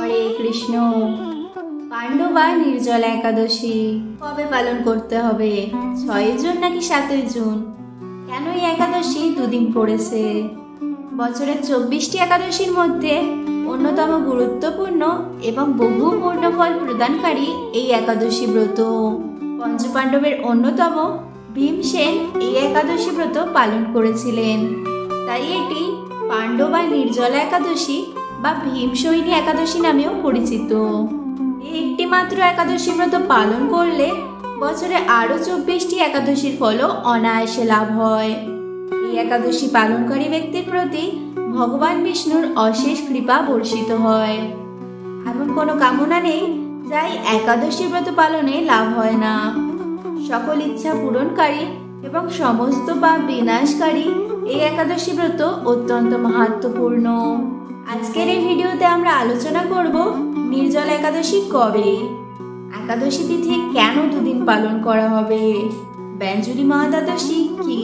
হরে কৃষ্ণ। পাণ্ডবা নির্জলা একাদশী কবে পালন করতে হবে? 6 জুন নাকি 7 জুন? কেন এই একাদশী দুদিন পড়েছে? বছরের 24টি একাদশীর মধ্যে অন্যতম গুরুত্বপূর্ণ এবং বহু পূর্ণফল প্রদানকারী এই একাদশী ব্রত। পঞ্চপাণ্ডবের অন্যতম ভীমসেন এই একাদশী ব্রত পালন করেছিলেন, তাই এটি পাণ্ডবা নির্জলা একাদশী বা ভীমসৈনী একাদশী নামেও পরিচিত। এই একটি মাত্র একাদশী ব্রত পালন করলে বছরে আরো 24টি একাদশীর ফলও অনায়াসে লাভ হয়। এই একাদশী পালনকারী ব্যক্তির প্রতি ভগবান বিষ্ণুর অশেষ কৃপা বর্ষিত হয়। এমন কোনো কামনা নেই যাই একাদশী ব্রত পালনে লাভ হয় না। সকল ইচ্ছা পূরণকারী এবং সমস্ত পাপ বিনাশকারী এই একাদশী ব্রত অত্যন্ত মাহাত্ম্যপূর্ণ। আজকের এই ভিডিওতে আমরা আলোচনা করব নির্জলা একাদশী কবে, একাদশী তিথি কেন দুদিন পালন করা হবে, ব্যঞ্জলি মহাদ্বাদশী কি,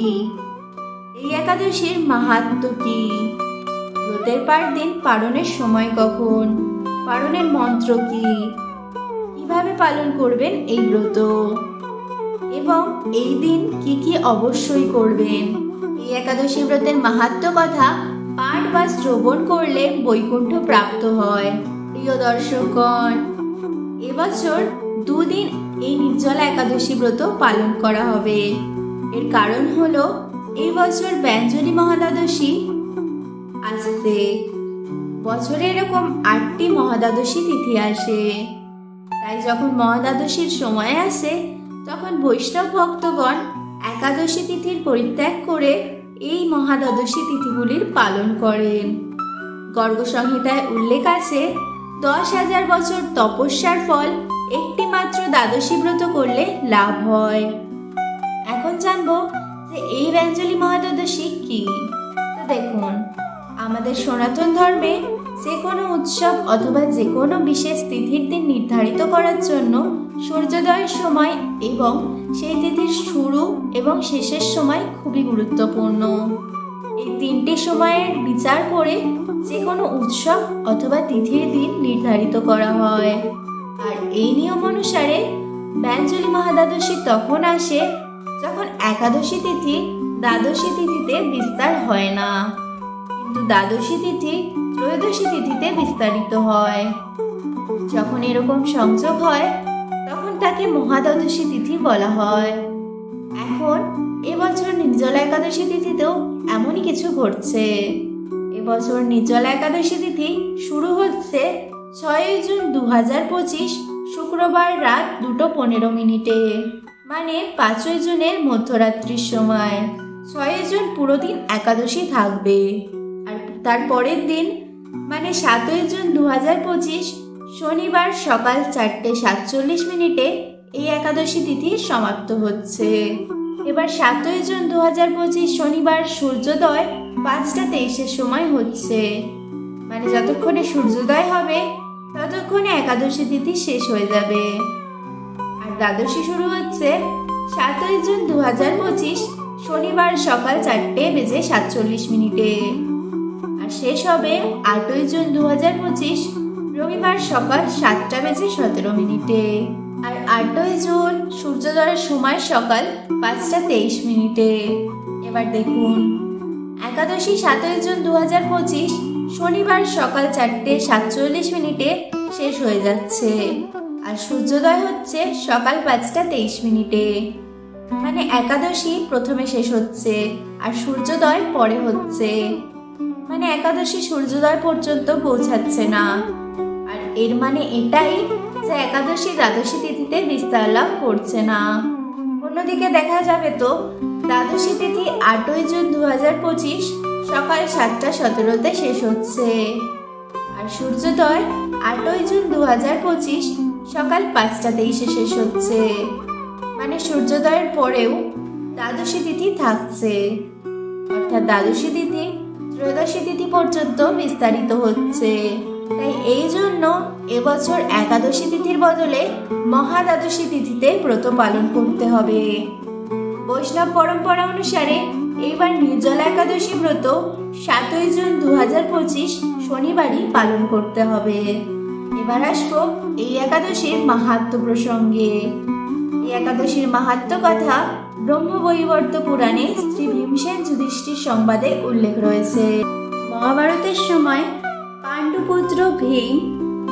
এই একাদশীর মাহাত্ম্য কি, ব্রতের দিন পালনের সময় কখন, পালনের মন্ত্র কি, কিভাবে পালন করবেন এই ব্রত এবং এই দিন কি কি অবশ্যই করবেন। এই একাদশী ব্রতের মাহাত্ম্য কথা পাঠ বা শ্রবণ করলে বৈকুণ্ঠ প্রাপ্ত হয়। প্রিয় দর্শকগণ, এবছর দুদিন এই নির্জলা একাদশী ব্রত পালন করা হবে। এর কারণ হলো এই বছর ব্যঞ্জলি মহাদ্বাদশী আসছে। বছরে এরকম 8টি মহাদ্বাদশী তিথি আসে, তাই যখন মহাদ্বাদশীর সময় আসে তখন বৈষ্ণব ভক্তগণ একাদশী তিথির পরিত্যাগ করে এই মহাদ্বাদশী তিথিগুলির পালন করেন। গর্গ সংহিতায় উল্লেখ আছে 10,000 বছর তপস্যার ফল একটি মাত্র দ্বাদশী ব্রত করলে লাভ হয়। এখন জানবো যে এই ব্যঞ্জলি মহাদ্বাদশী কি। তো দেখুন, আমাদের সনাতন ধর্মে যে কোনো উৎসব অথবা যে কোনো বিশেষ তিথির দিন নির্ধারিত করার জন্য সূর্যোদয়ের সময় এবং সেই তিথির শুরু এবং শেষের সময় খুবই গুরুত্বপূর্ণ। এই 3টি সময়ের বিচার করে যে কোনো উৎসব অথবা তিথির দিন নির্ধারিত করা হয়। আর এই নিয়ম অনুসারে ব্যঞ্জলি মহাদ্বাদশী তখন আসে যখন একাদশী তিথি দ্বাদশী তিথিতে বিস্তার হয় না, কিন্তু দ্বাদশী তিথি ত্রয়োদশী তিথিতে বিস্তারিত হয়। যখন এরকম সংযোগ হয় তখন তাকে মহাদ্বাদশী তিথি বলা হয়। এখন এবছর নির্জলা একাদশী তিথিতেও এমনই কিছু ঘটছে। এবছর নির্জলা একাদশী তিথি শুরু হচ্ছে 6 জুন 2025 শুক্রবার রাত 2:15 মানে 5 জুনের মধ্যরাত্রির সময়। 6 জুন পুরো দিন একাদশী থাকবে, আর তার পরের দিন মানে 7 জুন 2025 শনিবার সকাল 4:47 এই একাদশী তিথি সমাপ্ত হচ্ছে। এবার 7 জুন 2025 শনিবার সূর্যোদয় 5:23 সময় হচ্ছে, মানে যতক্ষণে সূর্যোদয় হবে ততক্ষণে একাদশী তিথি শেষ হয়ে যাবে। আর দ্বাদশী শুরু হচ্ছে 7 জুন 2025 শনিবার সকাল 4:47 আর শেষ হবে 8 জুন 2025 রবিবার সকাল 7:17 আর 8 জুন সূর্যোদয়ের সময় সকাল 5:23। এবার দেখুন, একাদশী 7 জুন 2025 শনিবার সকাল 4:47 শেষ হয়ে যাচ্ছে, আর সূর্যোদয় হচ্ছে সকাল 5:23। মানে একাদশী প্রথমে শেষ হচ্ছে আর সূর্যোদয় পরে হচ্ছে, মানে একাদশী সূর্যোদয় পর্যন্ত পৌঁছাচ্ছে না। আর এর মানে এটাই যে একাদশী দ্বাদশী তিথিতে বিস্তার লাভ করছে না। অন্যদিকে দেখা যাবে তো দ্বাদশী তিথি 8 জুন 2025 সকাল 7:17 শেষ হচ্ছে, আর সূর্যোদয় 8 জুন 2025 সকাল 5:23 শেষ হচ্ছে, মানে সূর্যোদয়ের পরেও দ্বাদশী তিথি থাকছে, অর্থাৎ দ্বাদশী তিথি ত্রয়োদশী তিথি পর্যন্ত বিস্তারিত হচ্ছে। তাই এই জন্য এবছর একাদশী তিথির বদলে মহাদ্বাদশী তিথিতে ব্রত পালন করতে হবে। বৈষ্ণব পরম্পরা অনুসারে এইবার নির্জলা একাদশী ব্রত 7 জুন 2025 শনিবারই পালন করতে হবে। এবার আসবো এই একাদশীর মাহাত্ম্য প্রসঙ্গে। এই একাদশীর মাহাত্ম্য কথা ব্রহ্মবৈবর্ত পুরাণে শ্রী ভীমসেন যুধিষ্ঠির সংবাদে উল্লেখ রয়েছে। মহাভারতের সময় পাণ্ডুপুত্র ভীম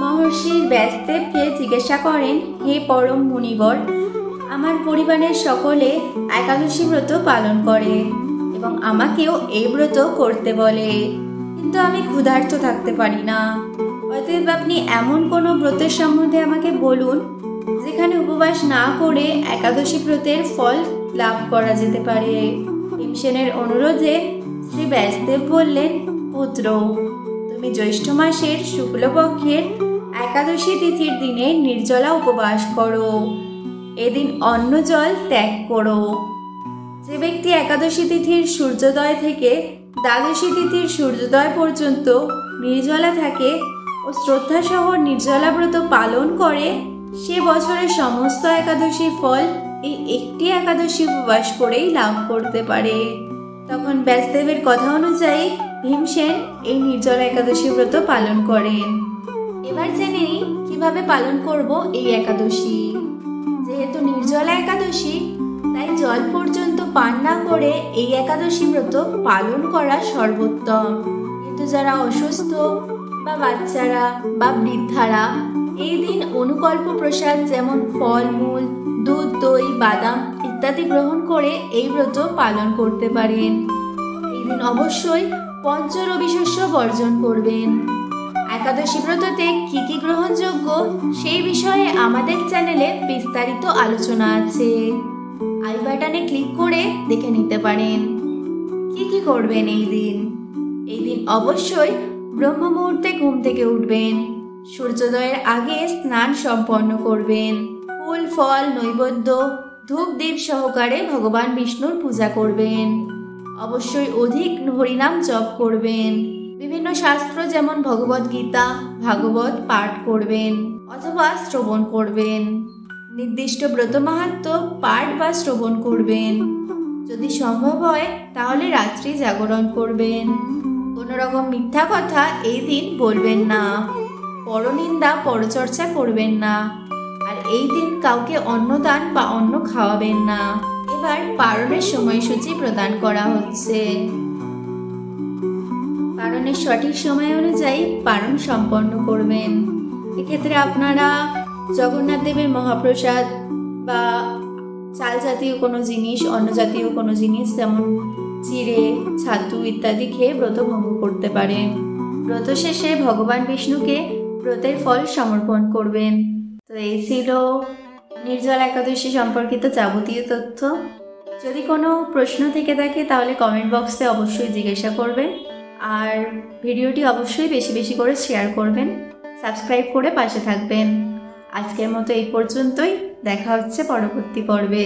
মহর্ষি ব্যাসদেবকে জিজ্ঞাসা করেন, হে পরম মুনিবর, আমার পরিবারের সকলে একাদশী ব্রত পালন করে এবং আমাকেও এই ব্রত করতে বলে, কিন্তু আমি ক্ষুধার্ত থাকতে পারি না। অতএব আপনি এমন কোনো ব্রতের সম্বন্ধে আমাকে বলুন যেখানে উপবাস না করে একাদশী ব্রতের ফল লাভ করা যেতে পারে। ভীমসেনের অনুরোধে শ্রী ব্যাসদেব বললেন, পুত্র, তুমি জ্যৈষ্ঠ মাসের শুক্লপক্ষের একাদশী তিথির দিনে নির্জলা উপবাস করো। এদিন অন্ন জল ত্যাগ করো। যে ব্যক্তি একাদশী তিথির সূর্যোদয় থেকে দ্বাদশী তিথির সূর্যোদয় পর্যন্ত নির্জলা থাকে ও শ্রদ্ধাসহ নির্জলা ব্রত পালন করে, সে বছরের সমস্ত একাদশীর ফল এই একটি একাদশী উপবাস করেই লাভ করতে পারে। তখন ব্যাসদেবের কথা অনুযায়ী ভীমসেন এই নির্জলা একাদশী ব্রত পালন করেন। এবার জেনে নিই কিভাবে পালন করব এই একাদশী। যেহেতু নির্জলা একাদশী, তাই জল পর্যন্ত পান না করে এই একাদশী ব্রত পালন করা সর্বোত্তম। কিন্তু যারা অসুস্থ বা বাচ্চারা বা বৃদ্ধারা এই দিন অনুকল্প প্রসাদ যেমন ফল মূল, দুধ, দই, বাদাম ইত্যাদি গ্রহণ করে এই ব্রত পালন করতে পারেন। এই দিন অবশ্যই পঞ্চরবি শস্য বর্জন করবেন। একাদশী ব্রততে কি কি গ্রহণযোগ্য সেই বিষয়ে আমাদের চ্যানেলে বিস্তারিত আলোচনা আছে। আই বাটনে ক্লিক করে দেখে নিতে পারেন। কি কি করবেন এই দিন? এই দিন অবশ্যই ব্রহ্ম মুহূর্তে ঘুম থেকে উঠবেন। সূর্যোদয়ের আগে স্নান সম্পন্ন করবেন। ফুল, ফল, নৈবেদ্য, ধূপ দীপ সহকারে ভগবান বিষ্ণুর পূজা করবেন। অবশ্যই অধিক হরিনাম জপ করবেন। বিভিন্ন শাস্ত্র যেমন ভগবদ গীতা, ভাগবত পাঠ করবেন অথবা শ্রবণ করবেন। নির্দিষ্ট ব্রত মাহাত্ম্য পাঠ বা শ্রবণ করবেন। যদি সম্ভব হয় তাহলে রাত্রি জাগরণ করবেন। কোনো রকম মিথ্যা কথা এই দিন বলবেন না। পরনিন্দা, পরচর্চা করবেন না। আর এই দিন কাউকে অন্নদান বা অন্ন খাওয়াবেন না। এবার পারণের সময়সূচি প্রদান করা হচ্ছে। পারণের সঠিক সময় অনুযায়ী পারণ সম্পন্ন করবেন। এক্ষেত্রে আপনারা জগন্নাথ দেবের মহাপ্রসাদ বা চাল জাতীয় কোনো জিনিস, অন্ন জাতীয় কোনো জিনিস যেমন চিড়ে, ছাতু ইত্যাদি খেয়ে ব্রত ভঙ্গ করতে পারেন। ব্রত শেষে ভগবান বিষ্ণুকে ব্রতের ফল সমর্পণ করবেন। তো এই ছিল নির্জলা একাদশী সম্পর্কিত যাবতীয় তথ্য। যদি কোনো প্রশ্ন থেকে থাকে তাহলে কমেন্ট বক্সে অবশ্যই জিজ্ঞাসা করবেন। আর ভিডিওটি অবশ্যই বেশি বেশি করে শেয়ার করবেন। সাবস্ক্রাইব করে পাশে থাকবেন। আজকের মতো এই পর্যন্তই। দেখা হচ্ছে পরবর্তী পর্বে।